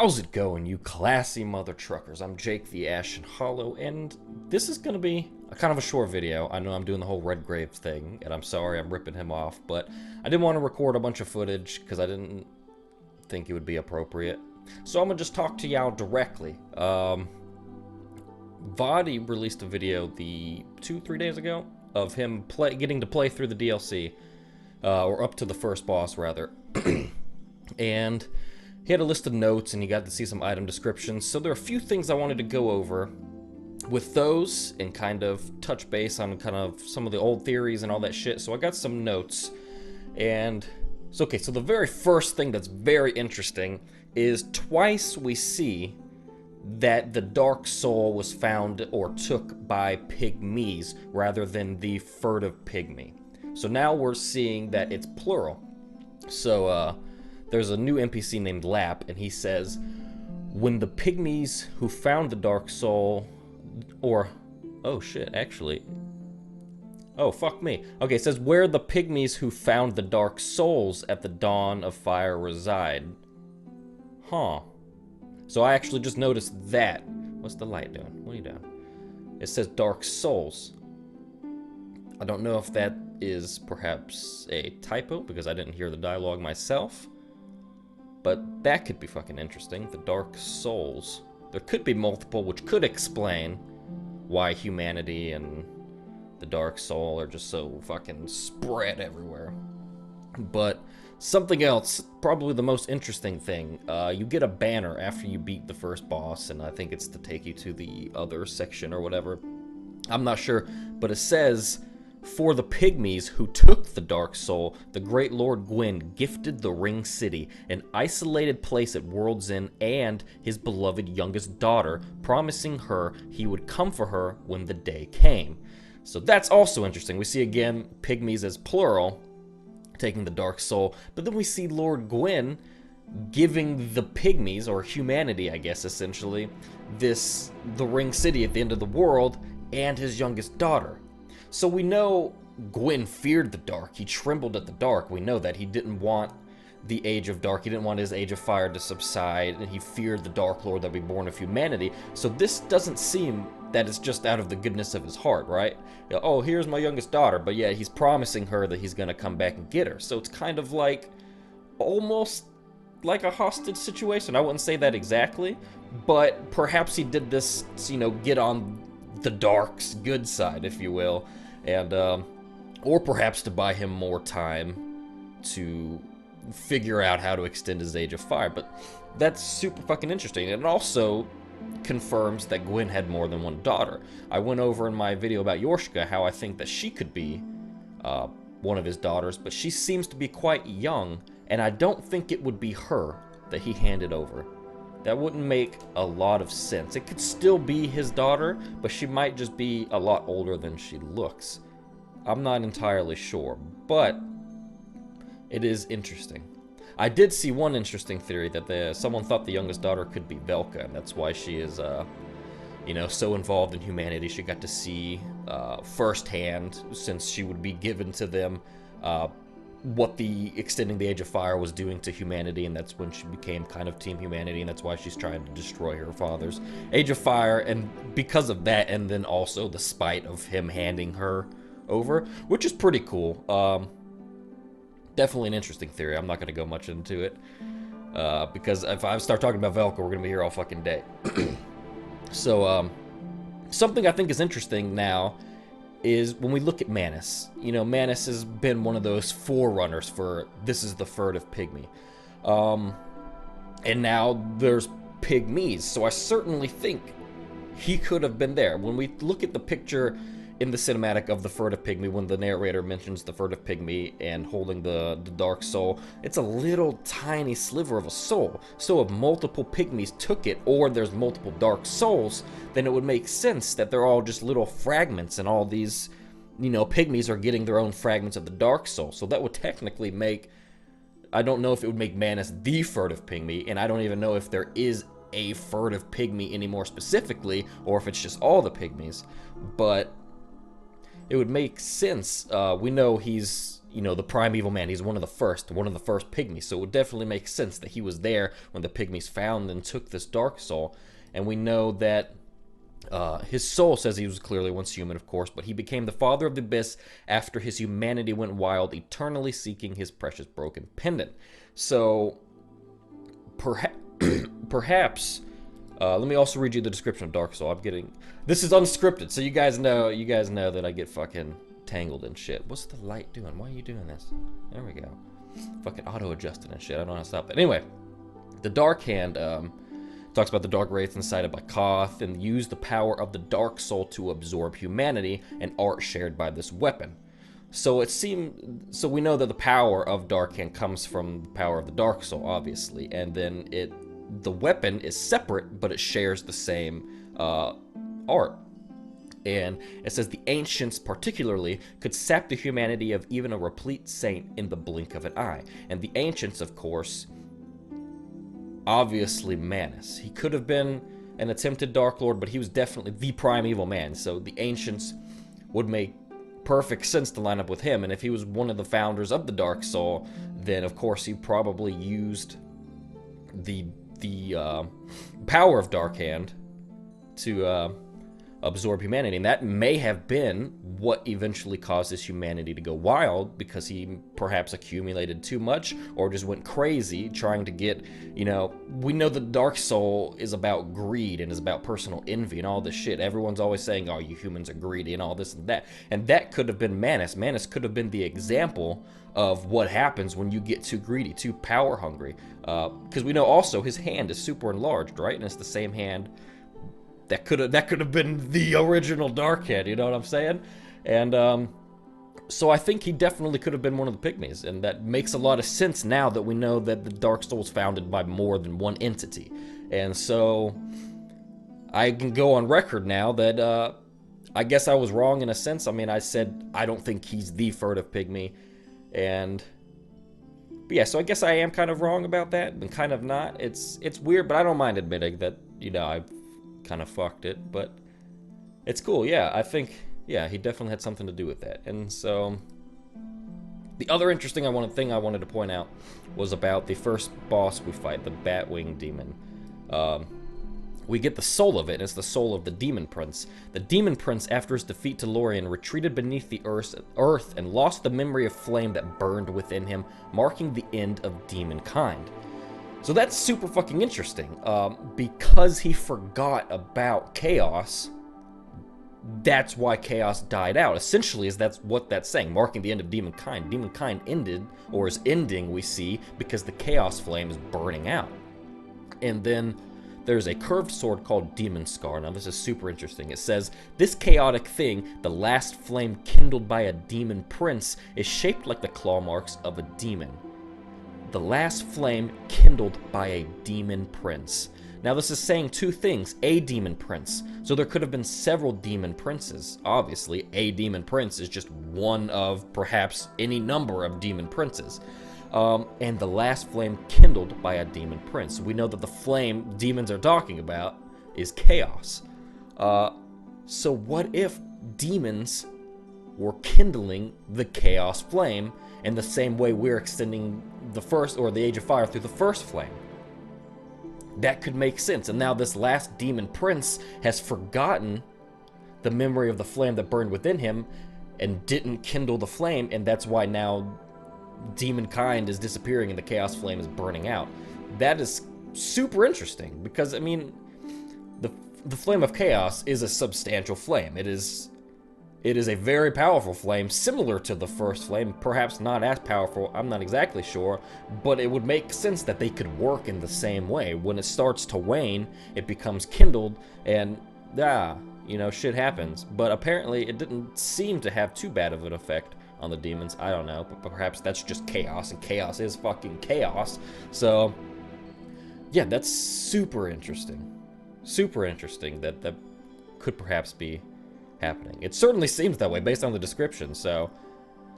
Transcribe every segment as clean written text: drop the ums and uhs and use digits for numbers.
How's it going, you classy mother truckers? I'm Jake the Ashen Hollow, and this is gonna be a kind of a short video. I know I'm doing the whole Red Grave thing, and I'm sorry I'm ripping him off, but I didn't want to record a bunch of footage because I didn't think it would be appropriate. So I'm gonna just talk to y'all directly. Vaati released a video 2-3 days ago of him getting to play through the DLC, or up to the first boss rather, and he had a list of notes and you got to see some item descriptions. So there are a few things I wanted to go over with those and kind of touch base on kind of some of the old theories and all that shit. So I got some notes, and so okay, so the very first thing that's very interesting is twice we see that the Dark Soul was found or took by pygmies rather than the furtive pygmy. So now we're seeing that it's plural. So there's a new NPC named Lap, and he says, when the pygmies who found the Dark Soul, or, oh shit, actually, oh fuck me. Okay, it says, where the pygmies who found the Dark Souls at the dawn of fire reside. Huh. So I actually just noticed that. What's the light doing? What are you doing? It says Dark Souls. I don't know if that is perhaps a typo because I didn't hear the dialogue myself. But that could be fucking interesting. The Dark Souls. There could be multiple, which could explain why humanity and the Dark Soul are just so fucking spread everywhere. But something else, probably the most interesting thing, you get a banner after you beat the first boss, and I think it's to take you to the other section or whatever. I'm not sure, but it says, for the pygmies who took the Dark Soul, the great Lord Gwyn gifted the Ring City, an isolated place at World's End, and his beloved youngest daughter, promising her he would come for her when the day came. So that's also interesting. We see again pygmies as plural, taking the Dark Soul, but then we see Lord Gwyn giving the pygmies, or humanity I guess essentially, the Ring City at the end of the world, and his youngest daughter. So we know Gwyn feared the dark. He trembled at the dark. We know that he didn't want the Age of Dark. He didn't want his Age of Fire to subside, and he feared the Dark Lord that would be born of humanity. So this doesn't seem that it's just out of the goodness of his heart, right? Oh, here's my youngest daughter, but yeah, he's promising her that he's gonna come back and get her. So it's kind of like, almost like a hostage situation. I wouldn't say that exactly, but perhaps he did this, you know, get on the dark's good side, if you will, and or perhaps to buy him more time to figure out how to extend his Age of Fire. But that's super fucking interesting, and it also confirms that Gwyn had more than one daughter. I went over in my video about Yorshka how I think that she could be one of his daughters, but she seems to be quite young, and I don't think it would be her that he handed over. That wouldn't make a lot of sense. It could still be his daughter, but she might just be a lot older than she looks. I'm not entirely sure, but it is interesting. I did see one interesting theory that someone thought the youngest daughter could be Velka, and that's why she is, you know, so involved in humanity. She got to see firsthand, since she would be given to them, what the extending the Age of Fire was doing to humanity, and that's when she became kind of Team Humanity, and that's why she's trying to destroy her father's Age of Fire, and because of that, and then also the spite of him handing her over, which is pretty cool. Definitely an interesting theory. I'm not going to go much into it, because if I start talking about Velka, we're going to be here all fucking day. So, something I think is interesting now is when we look at Manus. You know, Manus has been one of those forerunners for this is the furtive pygmy. And now there's pygmies, so I certainly think he could have been there. When we look at the picture in the cinematic of the furtive pygmy, when the narrator mentions the furtive pygmy and holding the Dark Soul, it's a little tiny sliver of a soul. So if multiple pygmies took it, or there's multiple Dark Souls, then it would make sense that they're all just little fragments, and all these, you know, pygmies are getting their own fragments of the Dark Soul. So that would technically make, I don't know if it would make Manus the furtive pygmy, and I don't even know if there is a furtive pygmy anymore specifically, or if it's just all the pygmies, but it would make sense. We know he's, you know, the primeval man. He's one of the first pygmies. So it would definitely make sense that he was there when the pygmies found and took this dark soul. And we know that his soul says he was clearly once human, of course, but he became the father of the abyss after his humanity went wild, eternally seeking his precious broken pendant. So perhaps let me also read you the description of Dark Soul. This is unscripted, so you guys know that I get fucking tangled and shit. What's the light doing? Why are you doing this? There we go. Fucking auto-adjusting and shit. I don't know how to stop that. Anyway, the Dark Hand talks about the dark wraiths incited by Koth and use the power of the Dark Soul to absorb humanity, an art shared by this weapon. So we know that the power of Dark Hand comes from the power of the Dark Soul, obviously, and then the weapon is separate, but it shares the same art. And it says the ancients particularly could sap the humanity of even a replete saint in the blink of an eye. And the ancients, of course, obviously Manus. He could have been an attempted Dark Lord, but he was definitely the primeval man. So the ancients would make perfect sense to line up with him. And if he was one of the founders of the Dark Soul, then of course he probably used the power of Dark Hand to absorb humanity, and that may have been what eventually caused his humanity to go wild, because he perhaps accumulated too much or just went crazy trying to get, you know, we know the Dark Soul is about greed and is about personal envy and all this shit. Everyone's always saying, oh, you humans are greedy and all this and that could have been Manus. Manus could have been the example of what happens when you get too greedy, too power hungry, because we know also his hand is super enlarged, right? And it's the same hand that could have been the original Dark Hand, you know what I'm saying? And so I think he definitely could have been one of the pygmies, and that makes a lot of sense now that we know that the Dark Soul was founded by more than one entity. And so I can go on record now that I guess I was wrong in a sense. I mean, I said I don't think he's the furtive pygmy, but yeah, so I guess I am kind of wrong about that, and kind of not. It's weird, but I don't mind admitting that, you know, I've kind of fucked it, but it's cool. Yeah, I think, yeah, he definitely had something to do with that. And so the other interesting thing I wanted to point out was about the first boss we fight, the Batwing Demon. We get the soul of it, and it's the soul of the Demon Prince. The Demon Prince, after his defeat to Lorien, retreated beneath the earth and lost the memory of flame that burned within him, marking the end of demonkind. So that's super fucking interesting, because he forgot about Chaos. That's why Chaos died out. Essentially, that's what that's saying, marking the end of demonkind. Demonkind ended, or is ending, we see, because the Chaos flame is burning out. And then there's a curved sword called Demon Scar. Now this is super interesting. It says, this chaotic thing, the last flame kindled by a demon prince, is shaped like the claw marks of a demon. The last flame kindled by a demon prince. Now this is saying two things. A demon prince. So there could have been several demon princes. Obviously, a demon prince is just one of perhaps any number of demon princes. And the last flame kindled by a demon prince. We know that the flame demons are talking about is chaos. So what if demons were kindling the chaos flame in the same way we're extending the first, or the Age of Fire, through the first flame? That could make sense. And now this last demon prince has forgotten the memory of the flame that burned within him and didn't kindle the flame, and that's why now demonkind is disappearing and the chaos flame is burning out. That is super interesting, because I mean, the flame of chaos is a substantial flame. It is a very powerful flame, similar to the first flame, perhaps not as powerful, I'm not exactly sure, but it would make sense that they could work in the same way. When it starts to wane, it becomes kindled, and you know, shit happens. But apparently it didn't seem to have too bad of an effect on the demons. I don't know, but perhaps that's just chaos, and chaos is fucking chaos. So yeah, that's super interesting. Super interesting that could perhaps be happening. It certainly seems that way based on the description. So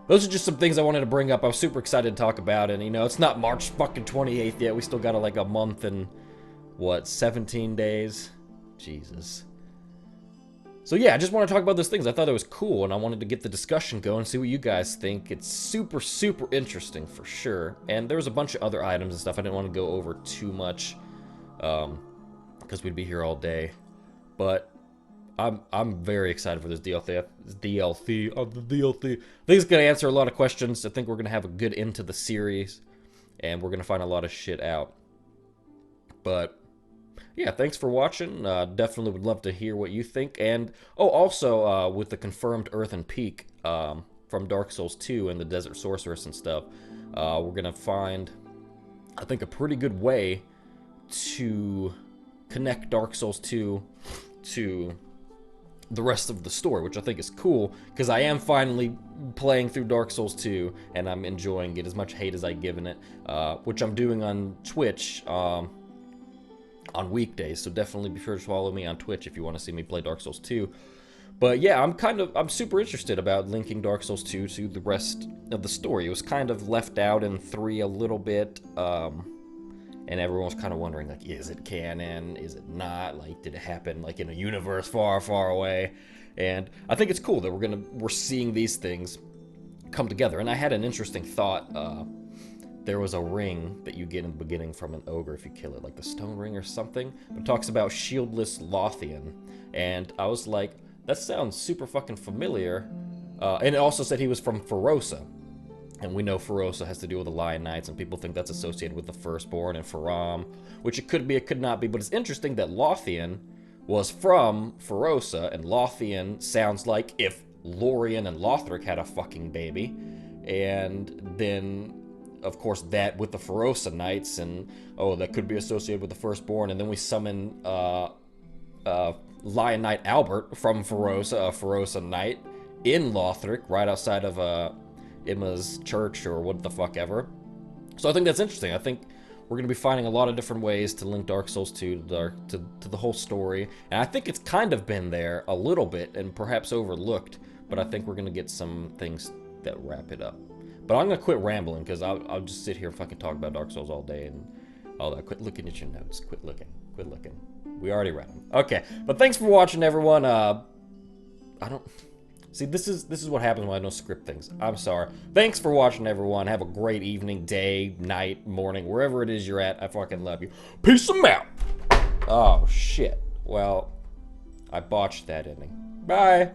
those are just some things I wanted to bring up. I was super excited to talk about, and you know, it's not March fucking 28th yet. We still got like a month and what, 17 days? Jesus. So yeah, I just want to talk about those things. I thought it was cool, and I wanted to get the discussion going, see what you guys think. It's super, super interesting for sure. And there was a bunch of other items and stuff I didn't want to go over too much, because we'd be here all day. But I'm very excited for this DLC. I think it's gonna answer a lot of questions. I think we're gonna have a good end to the series, and we're gonna find a lot of shit out. But yeah, thanks for watching. Definitely would love to hear what you think. And, oh, also, with the confirmed Earthen Peak from Dark Souls 2 and the Desert Sorceress and stuff, we're going to find, I think, a pretty good way to connect Dark Souls 2 to the rest of the story, which I think is cool, because I am finally playing through Dark Souls 2, and I'm enjoying it as much hate as I've given it, which I'm doing on Twitch, on weekdays, so definitely be sure to follow me on Twitch if you want to see me play Dark Souls 2. But yeah, I'm super interested about linking Dark Souls 2 to the rest of the story. It was kind of left out in 3 a little bit, and everyone was kind of wondering, like, is it canon? Is it not? Like, did it happen, like, in a universe far, far away? And I think it's cool that we're seeing these things come together. And I had an interesting thought. There was a ring that you get in the beginning from an ogre if you kill it, like the stone ring or something. But it talks about shieldless Lothian. And I was like, that sounds super fucking familiar. And it also said he was from Ferosa. And we know Ferosa has to do with the Lion Knights, and people think that's associated with the Firstborn and Faram, which it could be, it could not be. But it's interesting that Lothian was from Ferosa, and Lothian sounds like if Lorien and Lothric had a fucking baby. And then, of course, that with the Ferosa Knights, and oh, that could be associated with the Firstborn. And then we summon Lion Knight Albert from Ferosa, a Ferosa Knight, in Lothric, right outside of Imma's church or what the fuck ever. So I think that's interesting. I think we're going to be finding a lot of different ways to link Dark Souls 2 to the whole story. And I think it's kind of been there a little bit and perhaps overlooked, but I think we're going to get some things that wrap it up. But I'm going to quit rambling, because I'll just sit here and fucking talk about Dark Souls all day and all that. Quit looking at your notes. Quit looking. Quit looking. We already read them. Okay, but thanks for watching, everyone. I don't... See, this is what happens when I don't script things. I'm sorry. Thanks for watching, everyone. Have a great evening, day, night, morning, wherever it is you're at. I fucking love you. Peace out. Oh, shit. Well, I botched that ending. Bye.